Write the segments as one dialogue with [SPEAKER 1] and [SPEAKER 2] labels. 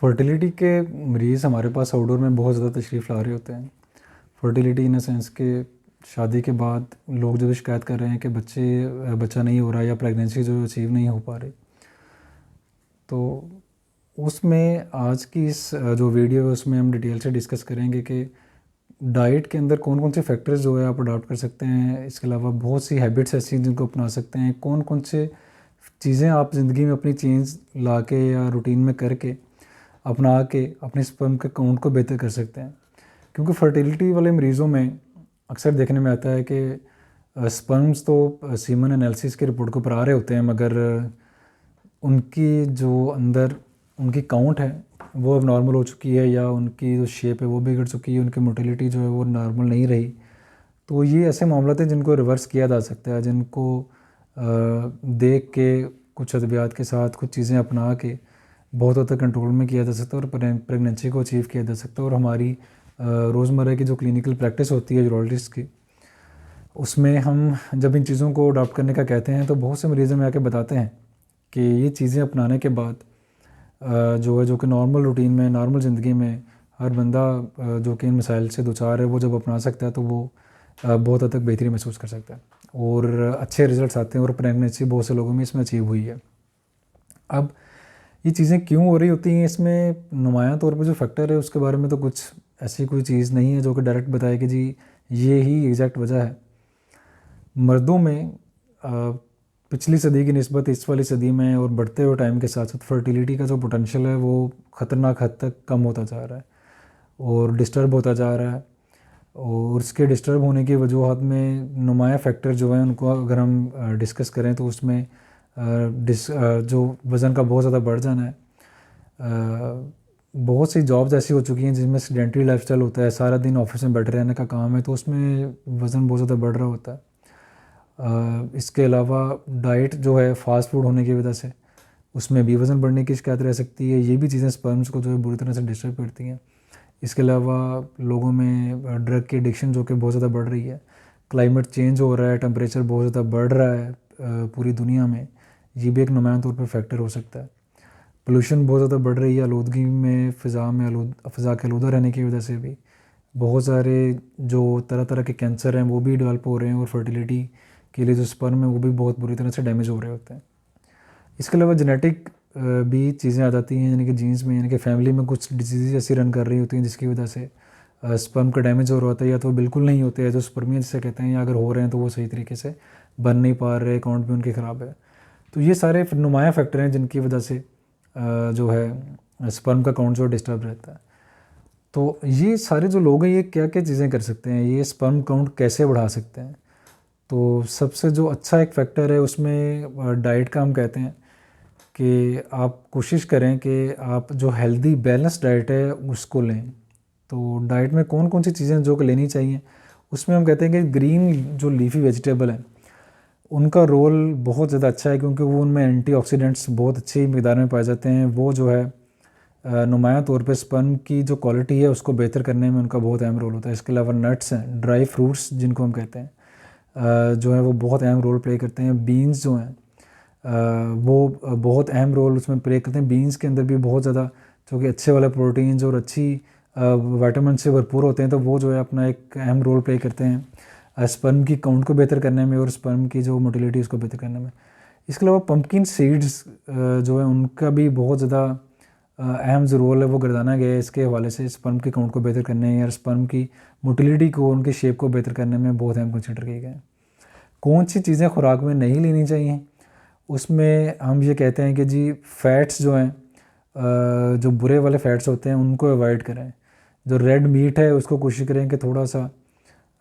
[SPEAKER 1] Fertility के मरीज़ हमारे पास आउटडोर में बहुत ज़्यादा तशरीफ़ ला रहे होते हैं। फर्टिलिटी इन अ सेंस कि शादी के बाद लोग जो शिकायत कर रहे हैं कि बच्चा नहीं हो रहा या प्रेगनेंसी जो अचीव नहीं हो पा रही। तो उसमें आज की इस जो वीडियो है उसमें हम डिटेल से डिस्कस करेंगे कि डाइट के अंदर कौन-कौन से फैक्टर्स जो है आप अडॉप्ट कर सकते हैं। इसके अलावा बहुत सी हैबिट्स ऐसी हैं जिनको अपना सकते हैं। कौन-कौन से चीज़ें आप ज़िंदगी में अपनी चेंज ला के या रूटीन में करके अपना के अपने स्पर्म के काउंट को बेहतर कर सकते हैं। क्योंकि फर्टिलिटी वाले मरीज़ों में अक्सर देखने में आता है कि स्पर्म्स तो सीमन एनालिसिस की रिपोर्ट के ऊपर आ रहे होते हैं, मगर उनकी जो अंदर उनकी काउंट है वो अब नॉर्मल हो चुकी है या उनकी जो शेप है वो बिगड़ चुकी है, उनकी मोटिलिटी जो है वो नॉर्मल नहीं रही। तो ये ऐसे मामलात हैं जिनको रिवर्स किया जा सकता है, जिनको देख के कुछ अद्वियात के साथ कुछ चीज़ें अपना के बहुत हद तक कंट्रोल में किया जा सकता है और प्रेगनेंसी को अचीव किया जा सकता है। और हमारी रोज़मर्रा की जो क्लिनिकल प्रैक्टिस होती है यूरोलॉजिस्ट की, उसमें हम जब इन चीज़ों को अडॉप्ट करने का कहते हैं तो बहुत से मरीज़ हमें आके बताते हैं कि ये चीज़ें अपनाने के बाद जो है, जो कि नॉर्मल रूटीन में नॉर्मल ज़िंदगी में हर बंदा जो कि इन मसाइल से दुचार है वो जब अपना सकता है तो वो बहुत हद तक बेहतरी महसूस कर सकता है और अच्छे रिजल्ट्स आते हैं और प्रेगनेंसी बहुत से लोगों में इसमें अचीव हुई है। अब ये चीज़ें क्यों हो रही होती हैं, इसमें नुमायाँ तौर पे जो फैक्टर है उसके बारे में तो कुछ ऐसी कोई चीज़ नहीं है जो कि डायरेक्ट बताए कि जी ये ही एग्जैक्ट वजह है। मर्दों में पिछली सदी की निस्बत इस वाली सदी में और बढ़ते हुए टाइम के साथ साथ फर्टिलिटी का जो पोटेंशियल है वो ख़तरनाक हद तक कम होता जा रहा है और डिस्टर्ब होता जा रहा है। और इसके डिस्टर्ब होने की वजूहत में नुमायाँ फैक्टर जो हैं उनको अगर हम डिस्कस करें तो उसमें जो वज़न का बहुत ज़्यादा बढ़ जाना है। बहुत सी जॉब्स ऐसी हो चुकी हैं जिसमें सेडेंटरी लाइफस्टाइल होता है, सारा दिन ऑफिस में बैठे रहने का काम है, तो उसमें वज़न बहुत ज़्यादा बढ़ रहा होता है। इसके अलावा डाइट जो है फ़ास्ट फूड होने की वजह से उसमें भी वज़न बढ़ने की शिकायत रह सकती है। ये भी चीज़ें स्पर्म्स को जो है बुरी तरह से डिस्टर्ब करती हैं। इसके अलावा लोगों में ड्रग की एडिक्शन जो कि बहुत ज़्यादा बढ़ रही है। क्लाइमेट चेंज हो रहा है, टेम्परेचर बहुत ज़्यादा बढ़ रहा है पूरी दुनिया में, ये भी एक नुमायाँ तौर पे फैक्टर हो सकता है। पोल्यूशन बहुत ज़्यादा बढ़ रही है, आलूदगी में फ़िज़ा के आलूदा रहने की वजह से भी बहुत सारे जो तरह तरह के कैंसर हैं वो भी डेवलप हो रहे हैं और फर्टिलिटी के लिए जो स्पर्म है वो भी बहुत बुरी तरह से डैमेज हो रहे होते हैं। इसके अलावा जेनेटिक भी चीज़ें आ जाती हैं, यानी कि जीन्स में, यानी कि फैमिली में कुछ डिजीज़ ऐसी रन कर रही होती हैं जिसकी वजह से स्पर्म का डैमेज हो रहा होता है, या तो बिल्कुल नहीं होते हैं जो स्पर्मिया जिसे कहते हैं, या अगर हो रहे हैं तो वो सही तरीके से बन नहीं पा रहे, काउंट भी उनके ख़राब है। तो ये सारे नुमायाँ फैक्टर हैं जिनकी वजह से जो है स्पर्म का काउंट जो डिस्टर्ब रहता है। तो ये सारे जो लोग हैं ये क्या क्या चीज़ें कर सकते हैं, ये स्पर्म काउंट कैसे बढ़ा सकते हैं? तो सबसे जो अच्छा एक फैक्टर है उसमें डाइट का हम कहते हैं कि आप कोशिश करें कि आप जो हेल्दी बैलेंस डाइट है उसको लें। तो डाइट में कौन कौन सी चीज़ें जो कि लेनी चाहिए, उसमें हम कहते हैं कि ग्रीन जो लीफी वेजिटेबल हैं उनका रोल बहुत ज़्यादा अच्छा है, क्योंकि वो उनमें एंटीऑक्सीडेंट्स बहुत अच्छी मिक़दार में पाए जाते हैं। वो जो है नुमायाँ तौर पे स्पर्म की जो क्वालिटी है उसको बेहतर करने में उनका बहुत अहम रोल होता है। इसके अलावा नट्स हैं, ड्राई फ्रूट्स जिनको हम कहते हैं, जो है वो बहुत अहम रोल प्ले करते हैं। बीन्स जो हैं वो बहुत अहम रोल उसमें प्ले करते हैं। बीन्स के अंदर भी बहुत ज़्यादा जो कि अच्छे वाले प्रोटीन्स और अच्छी विटामिन से भरपूर होते हैं, तो वो जो है अपना एक अहम रोल प्ले करते हैं स्पर्म की काउंट को बेहतर करने में और स्पर्म की जो मोटिलिटी उसको बेहतर करने में। इसके अलावा पम्पकिन सीड्स जो है उनका भी बहुत ज़्यादा अहम जो रोल है वो गर्दाना गया है इसके हवाले से, स्पर्म के काउंट को बेहतर करने या स्पर्म की मोटिलिटी को, उनकी शेप को बेहतर करने में बहुत अहम कंसिडर किए गए हैं। कौन सी चीज़ें खुराक में नहीं लेनी चाहिए, उसमें हम ये कहते हैं कि जी फ़ैट्स जो हैं जो बुरे वाले फ़ैट्स होते हैं उनको अवॉइड करें। जो रेड मीट है उसको कोशिश करें कि थोड़ा सा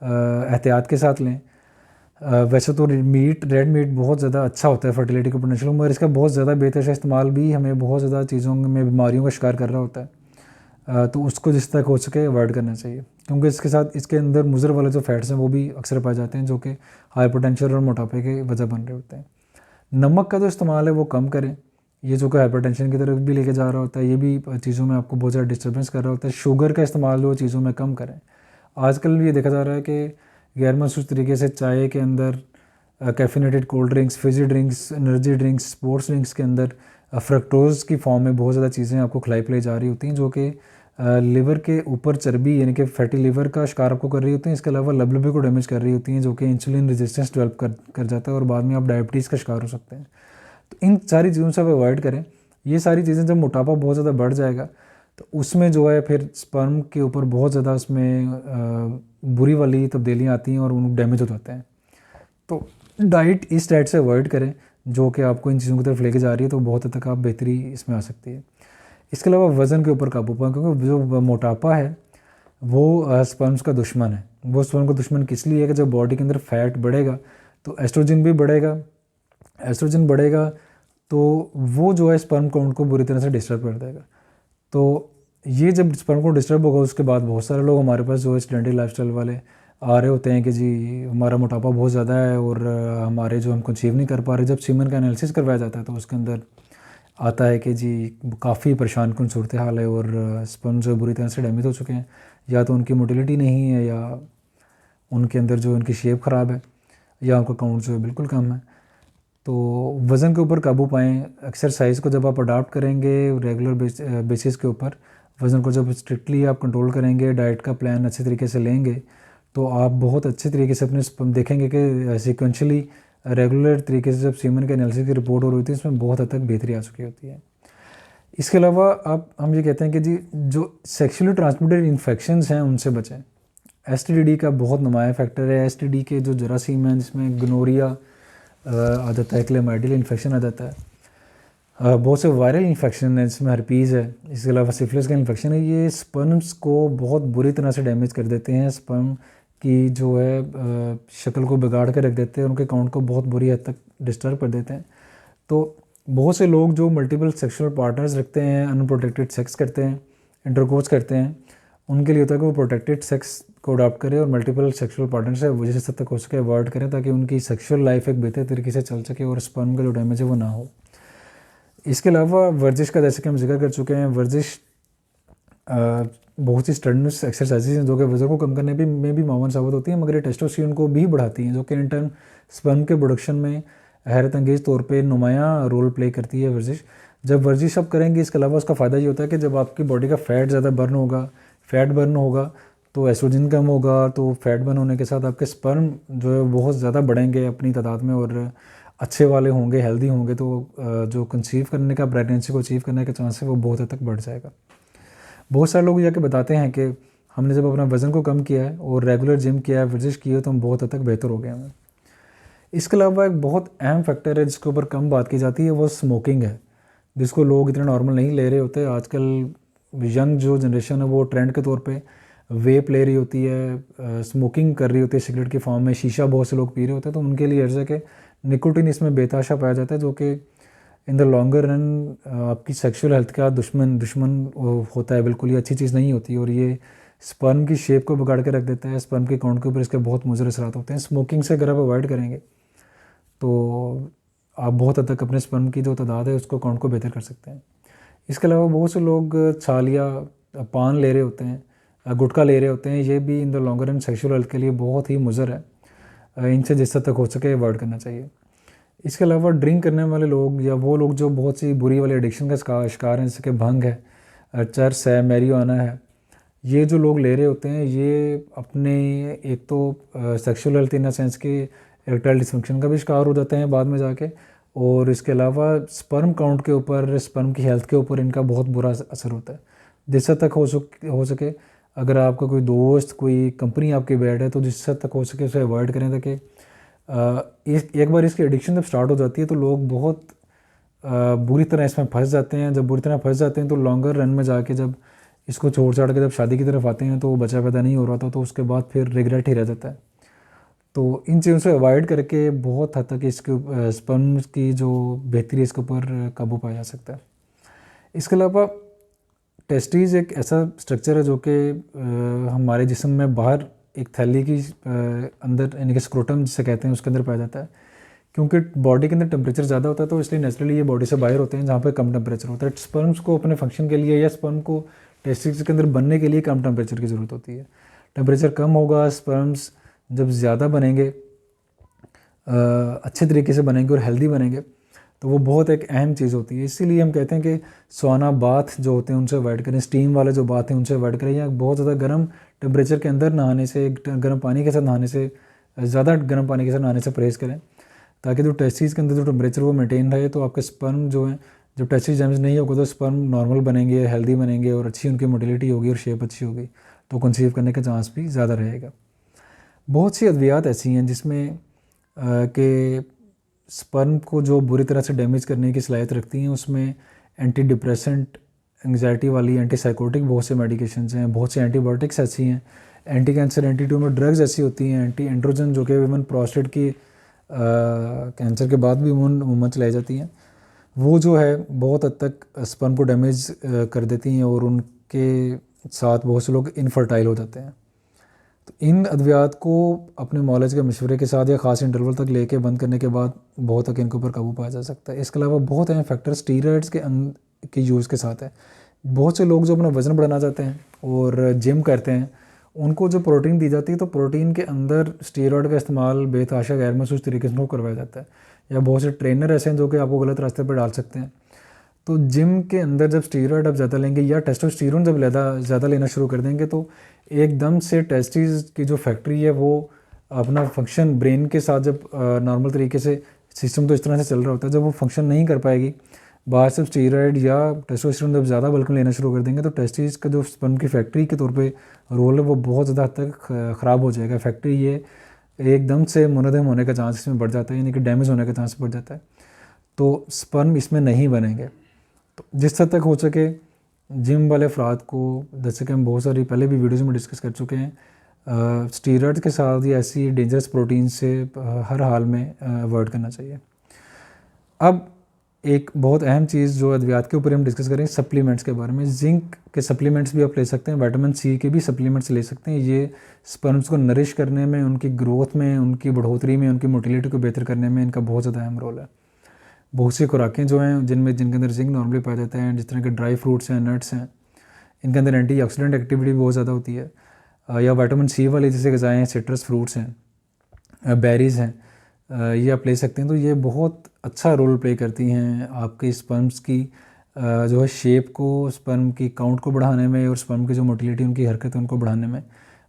[SPEAKER 1] एहतियात के साथ लें। वैसे तो रेड मीट बहुत ज़्यादा अच्छा होता है फर्टिलिटी के पोटेंशियल, मगर इसका बहुत ज़्यादा बेहतर से इस्तेमाल भी हमें बहुत ज़्यादा चीज़ों में बीमारियों का शिकार कर रहा होता है। तो उसको जिस तक हो सके अवॉइड करना चाहिए, क्योंकि इसके साथ इसके अंदर मुज़र वाले जो फैट्स हैं वो भी अक्सर पाए जाते हैं जो कि हाइपरटेंशन और मोटापे की वजह बन रहे होते हैं। नमक का जो इस्तेमाल है वो कम करें, ये जो कि हाइपरटेंशन की तरफ भी लेके जा रहा होता है, ये भी चीज़ों में आपको बहुत ज़्यादा डिस्टर्बेंस कर रहा होता है। शुगर का इस्तेमाल जो चीज़ों में कम करें। आजकल ये देखा जा रहा है कि गैर महसूस तरीके से चाय के अंदर caffeinated cold drinks, Fiji drinks, energy drinks, sports drinks के अंदर फ्रक्टोज़ की फॉर्म में बहुत ज़्यादा चीज़ें आपको खिलाई पिलाई जा रही होती हैं जो कि लिवर के ऊपर चर्बी यानी कि फैटी लिवर का शिकार आपको कर रही होती हैं। इसके अलावा लबलबे को डैमेज कर रही होती हैं जो कि इंसुलिन रेजिस्टेंस डेवलप कर जाता है और बाद में आप डायबिटीज़ का शिकार हो सकते हैं। तो इन सारी चीज़ों से आप अवॉइड करें। ये सारी चीज़ें जब मोटापा बहुत ज़्यादा बढ़ जाएगा तो उसमें जो है फिर स्पर्म के ऊपर बहुत ज़्यादा उसमें बुरी वाली तब्दीलियाँ आती हैं और उन डैमेज हो जाते हैं। तो इस डाइट से अवॉइड करें जो कि आपको इन चीज़ों की तरफ लेके जा रही है, तो बहुत हद तक आप बेहतरी इसमें आ सकती है। इसके अलावा वज़न के ऊपर काबू पाएं, क्योंकि जो मोटापा है वो स्पर्म्स का दुश्मन है। वो स्पर्म का दुश्मन किस लिए है कि जब बॉडी के अंदर फैट बढ़ेगा तो एस्ट्रोजन भी बढ़ेगा। एस्ट्रोजन बढ़ेगा तो वो जो है स्पर्म काउंट को बुरी तरह से डिस्टर्ब कर देगा। तो ये जब स्पर्म को डिस्टर्ब होगा उसके बाद बहुत सारे लोग हमारे पास जो है सेडेंटरी लाइफस्टाइल वाले आ रहे होते हैं कि जी हमारा मोटापा बहुत ज़्यादा है और हमारे जो हम अचीव नहीं कर पा रहे। जब सीमन का एनालिसिस करवाया जाता है तो उसके अंदर आता है कि जी काफ़ी परेशान कुन सूरत हाल है और स्पर्म जो बुरी तरह से डैमेज हो चुके हैं, या तो उनकी मोटिलिटी नहीं है या उनके अंदर जो उनकी शेप ख़राब है या उनका काउंट जो है बिल्कुल कम है। तो वज़न के ऊपर काबू पाएँ। एक्सरसाइज को जब आप अडॉप्ट करेंगे रेगुलर बेसिस के ऊपर, वज़न को जब स्ट्रिक्टली आप कंट्रोल करेंगे, डाइट का प्लान अच्छे तरीके से लेंगे, तो आप बहुत अच्छे तरीके से अपने देखेंगे कि सिक्वेंशली रेगुलर तरीके से जब सीमन के एनालिसिस की रिपोर्ट हो रही होती है इसमें बहुत हद तक बेहतरी आ चुकी होती है। इसके अलावा हम ये कहते हैं कि जी जो सेक्सुअली ट्रांसमिटेड इन्फेक्शंस हैं उनसे बचें। एसटीडी का बहुत नुमाया फैक्टर है। एसटीडी के जो जरासीम हैं जिसमें गनोरिया आ जाता है, क्लेमाइडियल इन्फेक्शन आ जाता है, बहुत से वायरल इन्फेक्शन है जिसमें हर्पीज़ है, इसके अलावा सिफिलिस का इन्फेक्शन है। ये स्पर्म्स को बहुत बुरी तरह से डैमेज कर देते हैं। स्पर्म की जो है शक्ल को बिगाड़ के रख देते हैं, उनके काउंट को बहुत बुरी हद तक डिस्टर्ब कर देते हैं। तो बहुत से लोग जो मल्टीपल सेक्सुअल पार्टनर्स रखते हैं, अनप्रोटेक्टेड सेक्स करते हैं, इंटरकोर्स करते हैं, उनके लिए होता है कि वो प्रोटेक्टेड सेक्स को अडॉप्ट करें और मल्टीपल सेक्सुअल पार्टनर से वो जिस हद तक हो सके अवॉइड करें ताकि उनकी सेक्सुअल लाइफ एक बेहतर तरीके से चल सके और स्पर्म का जो डैमेज है वो ना हो। इसके अलावा वर्जिश का जैसे कि हम जिक्र कर चुके हैं, वर्जिश बहुत सी स्ट्रेनस एक्सरसाइजेज हैं जो कि वज़न को कम करने में भी मावन साबित होती हैं, मगर ये टेस्टोस्टेरोन को भी बढ़ाती हैं जो कि इन टर्न स्पर्म के प्रोडक्शन में हैरत अंगेज़ तौर पे नुमायाँ रोल प्ले करती है वर्जिश। जब वर्जिश आप करेंगे, इसके अलावा उसका फ़ायदा ये होता है कि जब आपकी बॉडी का फ़ैट ज़्यादा बर्न होगा, फैट बर्न होगा तो एस्ट्रोजन कम होगा, तो फैट बर्न होने के साथ आपके स्पर्म जो है बहुत ज़्यादा बढ़ेंगे अपनी तादाद में और अच्छे वाले होंगे, हेल्दी होंगे, तो जो कंसीव करने का, प्रेगनेंसी को अचीव करने का चांस है वो बहुत हद तक बढ़ जाएगा। बहुत सारे लोग जाके बताते हैं कि हमने जब अपना वज़न को कम किया है और रेगुलर जिम किया है, वर्जिश की है, तो हम बहुत हद तक बेहतर हो गए हैं। इसके अलावा एक बहुत अहम फैक्टर है जिसके ऊपर कम बात की जाती है, वो स्मोकिंग है, जिसको लोग इतना नॉर्मल नहीं ले रहे होते। आजकल यंग जो जनरेशन है वो ट्रेंड के तौर पे वेप ले रही होती है, स्मोकिंग कर रही होती है सिगरेट की फॉर्म में, शीशा बहुत से लोग पी रहे होते हैं। तो उनके लिए अर्ज़ है कि निकोटिन इसमें बेतहाशा पाया जाता है जो कि इन द लॉन्गर रन आपकी सेक्सुअल हेल्थ का दुश्मन होता है। बिल्कुल ये अच्छी चीज़ नहीं होती और ये स्पर्म की शेप को बिगाड़ के रख देता है। स्पर्म के काउंट के ऊपर इसके बहुत मुज़र असरात होते हैं। स्मोकिंग से अगर आप अवॉइड करेंगे तो आप बहुत हद तक अपने स्पर्म की जो तादाद है उसको काउंट को बेहतर कर सकते हैं। इसके अलावा बहुत से लोग छालिया पान ले रहे होते हैं, गुटखा ले रहे होते हैं, ये भी in the longer run sexual health के लिए बहुत ही मुज़र है। इनसे जिस हद तक हो सके अवॉइड करना चाहिए। इसके अलावा ड्रिंक करने वाले लोग या वो लोग जो बहुत सी बुरी वाली एडिक्शन का शिकार हैं, जैसे कि भंग है, चर्स है, मैरिजुआना है, ये जो लोग ले रहे होते हैं ये अपने एक तो सेक्सुअल हेल्थ इन सेंस के इरेक्टाइल डिसफंक्शन का भी शिकार हो जाते हैं बाद में जाके, और इसके अलावा स्पर्म काउंट के ऊपर, स्पर्म की हेल्थ के ऊपर इनका बहुत बुरा असर होता है। जिस हद तक हो सके अगर आपका कोई दोस्त, कोई कंपनी आपकी बैड है तो जिस हद तक हो सके उसे अवॉइड करें, ताकि एक बार इसकी एडिक्शन जब स्टार्ट हो जाती है तो लोग बहुत बुरी तरह इसमें फंस जाते हैं। जब बुरी तरह फंस जाते हैं तो लॉन्गर रन में जाके जब इसको छोड़ छाड़ के जब शादी की तरफ आते हैं तो बच्चा पैदा नहीं हो रहा था, तो उसके बाद फिर रिग्रेट ही रह जाता है। तो इन चीज़ों से अवॉइड करके बहुत हद तक इसके स्पर्म की जो बेहतरी इसके ऊपर काबू पाया जा सकता है। इसके अलावा टेस्टीज़ एक ऐसा स्ट्रक्चर है जो कि हमारे जिस्म में बाहर एक थैली की अंदर, यानी कि स्क्रोटम जिसे कहते हैं, उसके अंदर पाया जाता है। क्योंकि बॉडी के अंदर टेम्परेचर ज़्यादा होता है तो इसलिए नेचुरली ये बॉडी से बाहर होते हैं जहाँ पे कम टेम्परेचर होता है। स्पर्म्स को अपने फंक्शन के लिए या स्पर्म को टेस्टिस के अंदर बनने के लिए कम टेम्परेचर की ज़रूरत होती है। टेम्परेचर कम होगा, स्पर्म्स जब ज़्यादा बनेंगे, अच्छे तरीके से बनेंगे और हेल्दी बनेंगे, तो वो बहुत एक अहम चीज़ होती है। इसीलिए हम कहते हैं कि सौना बाथ जो होते हैं उनसे अवॉइड करें, स्टीम वाले जो बाथ हैं उनसे अवॉइड करें, या बहुत ज़्यादा गर्म टेम्परेचर के अंदर नहाने से, गर्म पानी के साथ नहाने से, ज़्यादा गर्म पानी के साथ नहाने से परहेज़ करें, ताकि जो टेस्टिस के अंदर जो टेम्परेचर वो मेंटेन रहे। तो आपके स्पर्म जो है, जब टेस्टिस डैमेज नहीं होगा तो स्पर्म नॉर्मल बनेंगे, हेल्दी बनेंगे और अच्छी उनकी मोटिलिटी होगी और शेप अच्छी होगी, तो कंसीव करने का चांस भी ज़्यादा रहेगा। बहुत सी अद्वियात ऐसी हैं जिसमें कि स्पर्म को जो बुरी तरह से डैमेज करने की सलाहियत रखती हैं। उसमें एंटी डिप्रेसेंट, एंग्जाइटी वाली, एंटी साइकोटिक बहुत से मेडिकेशंस हैं, बहुत से एंटीबायोटिक्स ऐसी हैं, anti cancer, anti tumour drugs ऐसी होती हैं, एंटी एंड्रोजन जो कि वुमेन प्रोस्टेट की कैंसर के बाद भी वुमन चलाई जाती हैं, वो जो है बहुत हद तक स्पर्म को डैमेज कर देती हैं और उनके साथ बहुत से लोग इनफर्टाइल हो जाते हैं। तो इन अद्वियात को अपने मौलज के मशवरे के साथ या ख़ास इंटरवल तक लेके बंद करने के बाद बहुत तक इनके ऊपर काबू पाया जा सकता है। इसके अलावा बहुत अहम फैक्टर स्टीरॉयड्स के यूज़ के साथ है। बहुत से लोग जो अपना वज़न बढ़ाना चाहते हैं और जिम करते हैं, उनको जो प्रोटीन दी जाती है, तो प्रोटीन के अंदर स्टीरॉयड का इस्तेमाल बेतहाशा गैर महसूस तरीके से करवाया जाता है। या बहुत से ट्रेनर ऐसे हैं जो कि आपको गलत रास्ते पर डाल सकते हैं। तो जिम के अंदर जब स्टीरॉयड आप ज़्यादा लेंगे या टेस्टोस्टेरोन जब ज़्यादा लेना शुरू कर देंगे, तो एकदम से टेस्टिस की जो फैक्ट्री है वो अपना फंक्शन ब्रेन के साथ जब नॉर्मल तरीके से सिस्टम तो इस तरह से चल रहा होता है, जब वो फंक्शन नहीं कर पाएगी, बाहर से स्टीरॉयड या टेस्टोस्टेरोन जब ज़्यादा बल्क में लेना शुरू कर देंगे, तो टेस्टिस का जो स्पर्म की फैक्ट्री के तौर पे रोल है वो बहुत ज़्यादा हद तक ख़राब हो जाएगा। फैक्ट्री ये एकदम से मुनहदम होने का चांस इसमें बढ़ जाता है, यानी कि डैमेज होने का चांस बढ़ जाता है। तो स्पर्म इसमें नहीं बनेंगे। तो जिस हद तक हो सके जिम वाले अफराद को, जैसे कि हम बहुत सारी पहले भी वीडियोज़ में डिस्कस कर चुके हैं, स्टीरॉयड के साथ या ऐसी डेंजरस प्रोटीन से हर हाल में अवॉइड करना चाहिए। अब एक बहुत अहम चीज़ जो अद्वियात के ऊपर हम डिस्कस करें, सप्लीमेंट्स के बारे में। जिंक के सप्लीमेंट्स भी आप ले सकते हैं, विटामिन सी के भी सप्लीमेंट्स ले सकते हैं। ये स्पर्म्स को नरिश करने में, उनकी ग्रोथ में, उनकी बढ़ोतरी में, उनकी मोटिलिटी को बेहतर करने में इनका बहुत ज़्यादा अहम रोल है। बहुत सी खुराकें जो हैं जिनके अंदर जिंक नॉर्मली पाया जाता है, जिस तरह के ड्राई फ्रूट्स हैं, नट्स हैं, इनके अंदर एंटीऑक्सीडेंट एक्टिविटी बहुत ज़्यादा होती है। या विटामिन सी वाली जैसे गज़ाएँ हैं, सिट्रस फ्रूट्स हैं, बेरीज़ हैं, ये आप ले सकते हैं। तो ये बहुत अच्छा रोल प्ले करती हैं आपके स्पर्म्स की जो है शेप को, स्पर्म की काउंट को बढ़ाने में, और स्पर्म की जो मोटिलिटी, उनकी हरकत उनको बढ़ाने में,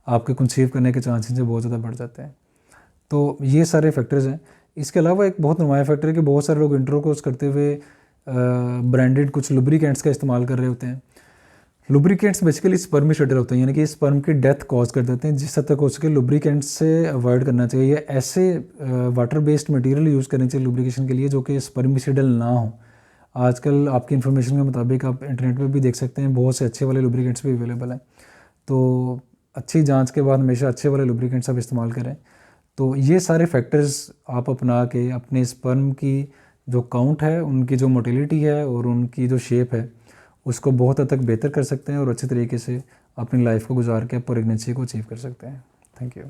[SPEAKER 1] आपके कंसीव करने के चांसेस बहुत ज़्यादा बढ़ जाते हैं। तो ये सारे फैक्टर्स हैं। इसके अलावा एक बहुत नुमाया फैक्टर है कि बहुत सारे लोग इंटरकोर्स करते हुए ब्रांडेड कुछ लुब्रिकेंट्स का इस्तेमाल कर रहे होते हैं। लुब्रिकेंट्स बेसिकली स्पर्मिसाइडल होते हैं, यानी कि स्पर्म की डेथ कॉज कर देते हैं। जिस हद तक हो सके लुब्रिकेंट्स से अवॉइड करना चाहिए। ऐसे वाटर बेस्ड मटेरियल यूज़ करने चाहिए लुब्रिकेशन के लिए जो कि स्पर्मिसाइडल ना हो। आजकल आपकी इन्फॉर्मेशन के मुताबिक आप इंटरनेट पर भी देख सकते हैं, बहुत से अच्छे वाले लुब्रिकेंट्स भी अवेलेबल हैं। तो अच्छी जाँच के बाद हमेशा अच्छे वाले लुब्रिकेंट्स आप इस्तेमाल करें। तो ये सारे फैक्टर्स आप अपना के अपने स्पर्म की जो काउंट है, उनकी जो मोटिलिटी है और उनकी जो शेप है, उसको बहुत हद तक बेहतर कर सकते हैं और अच्छे तरीके से अपनी लाइफ को गुजार के आप प्रेगनेंसी को अचीव कर सकते हैं। Thank you.